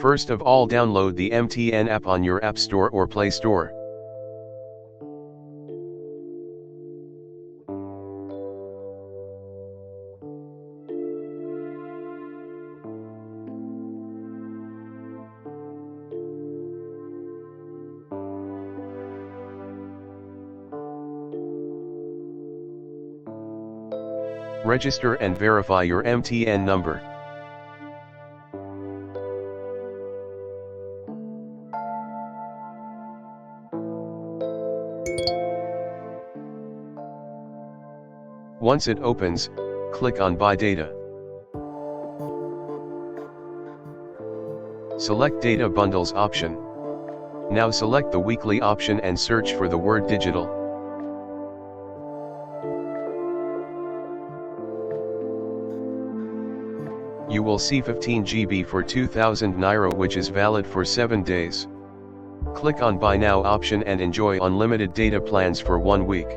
First of all, download the MTN app on your App Store or Play Store. Register and verify your MTN number. Once it opens, click on Buy Data. Select Data Bundles option. Now select the weekly option and search for the word digital. You will see 15 GB for 2,000 Naira, which is valid for 7 days. Click on Buy Now option and enjoy unlimited data plans for 1 week.